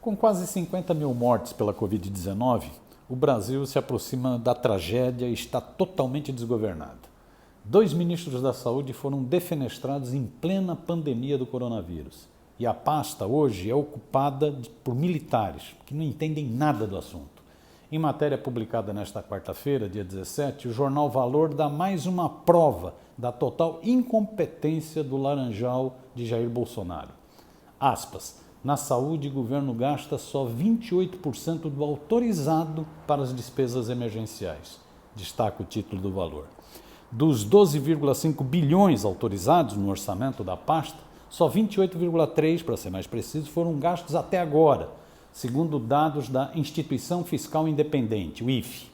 Com quase 50 mil mortes pela Covid-19, o Brasil se aproxima da tragédia e está totalmente desgovernado. 2 ministros da Saúde foram defenestrados em plena pandemia do coronavírus. E a pasta hoje é ocupada por militares que não entendem nada do assunto. Em matéria publicada nesta quarta-feira, dia 17, o jornal Valor dá mais uma prova da total incompetência do laranjal de Jair Bolsonaro. Aspas, na saúde o governo gasta só 28% do autorizado para as despesas emergenciais, destaca o título do Valor. Dos 12,5 bilhões autorizados no orçamento da pasta, só 28,3, para ser mais preciso, foram gastos até agora, segundo dados da Instituição Fiscal Independente, o IFE.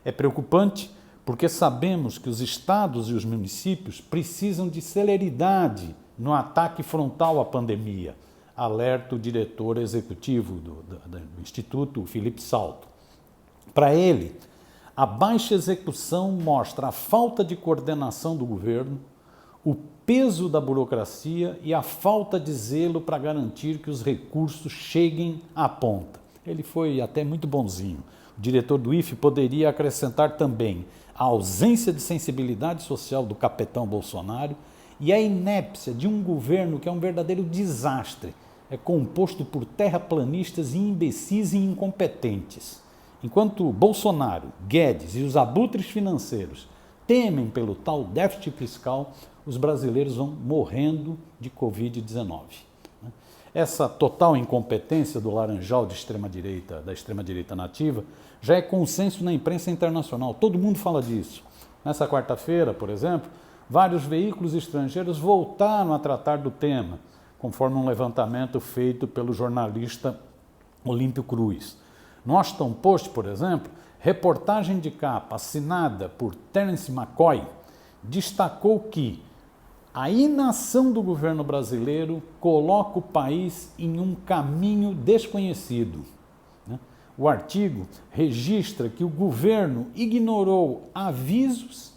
É preocupante porque sabemos que os estados e os municípios precisam de celeridade no ataque frontal à pandemia, alerta o diretor executivo do Instituto, Felipe Salto. Para ele, a baixa execução mostra a falta de coordenação do governo, o peso da burocracia e a falta de zelo para garantir que os recursos cheguem à ponta. Ele foi até muito bonzinho. O diretor do IFE poderia acrescentar também a ausência de sensibilidade social do capitão Bolsonaro e a inépcia de um governo que é um verdadeiro desastre. É composto por terraplanistas imbecis e incompetentes. Enquanto Bolsonaro, Guedes e os abutres financeiros temem pelo tal déficit fiscal, os brasileiros vão morrendo de Covid-19. Essa total incompetência do laranjal de extrema-direita, da extrema-direita nativa, já é consenso na imprensa internacional. Todo mundo fala disso. Nessa quarta-feira, por exemplo, vários veículos estrangeiros voltaram a tratar do tema, conforme um levantamento feito pelo jornalista Olímpio Cruz. No Washington Post, por exemplo, reportagem de capa assinada por Terence McCoy destacou que a inação do governo brasileiro coloca o país em um caminho desconhecido. O artigo registra que o governo ignorou avisos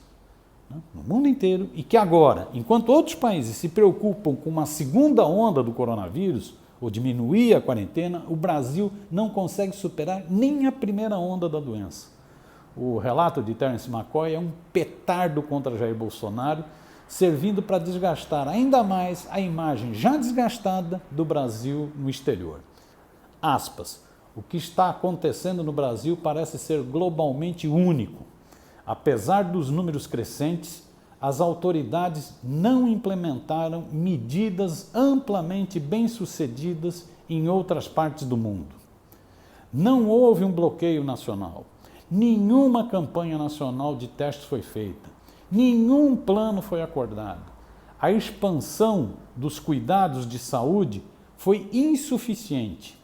no mundo inteiro e que agora, enquanto outros países se preocupam com uma segunda onda do coronavírus ou diminuir a quarentena, o Brasil não consegue superar nem a primeira onda da doença. O relato de Terence McCoy é um petardo contra Jair Bolsonaro, servindo para desgastar ainda mais a imagem já desgastada do Brasil no exterior. Aspas, o que está acontecendo no Brasil parece ser globalmente único. Apesar dos números crescentes, as autoridades não implementaram medidas amplamente bem-sucedidas em outras partes do mundo. Não houve um bloqueio nacional, nenhuma campanha nacional de testes foi feita, nenhum plano foi acordado. A expansão dos cuidados de saúde foi insuficiente.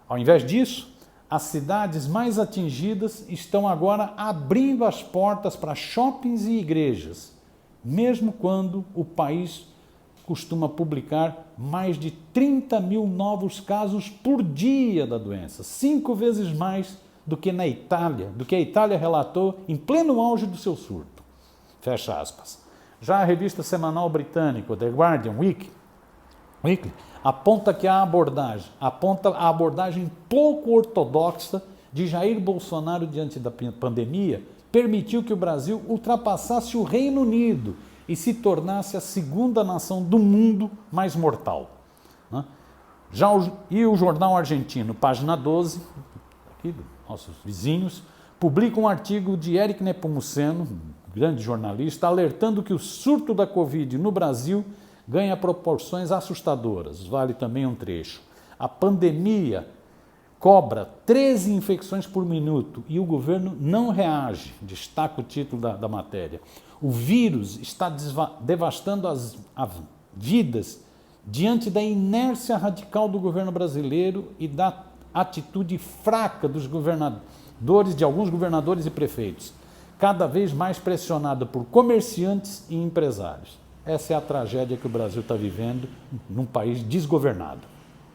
Ao invés disso, as cidades mais atingidas estão agora abrindo as portas para shoppings e igrejas, mesmo quando o país costuma publicar mais de 30 mil novos casos por dia da doença, 5 vezes mais do que a Itália relatou em pleno auge do seu surto. Fecha aspas. Já a revista semanal britânica, The Guardian Weekly, aponta a abordagem pouco ortodoxa de Jair Bolsonaro diante da pandemia permitiu que o Brasil ultrapassasse o Reino Unido e se tornasse a segunda nação do mundo mais mortal. E o jornal argentino, Página 12, aqui dos nossos vizinhos, publica um artigo de Eric Nepomuceno, grande jornalista, alertando que o surto da Covid no Brasil ganha proporções assustadoras. Vale também um trecho. A pandemia cobra 13 infecções por minuto e o governo não reage, destaca o título da matéria. O vírus está devastando as vidas diante da inércia radical do governo brasileiro e da atitude fraca dos governadores, de alguns governadores e prefeitos, cada vez mais pressionado por comerciantes e empresários. Essa é a tragédia que o Brasil está vivendo num país desgovernado.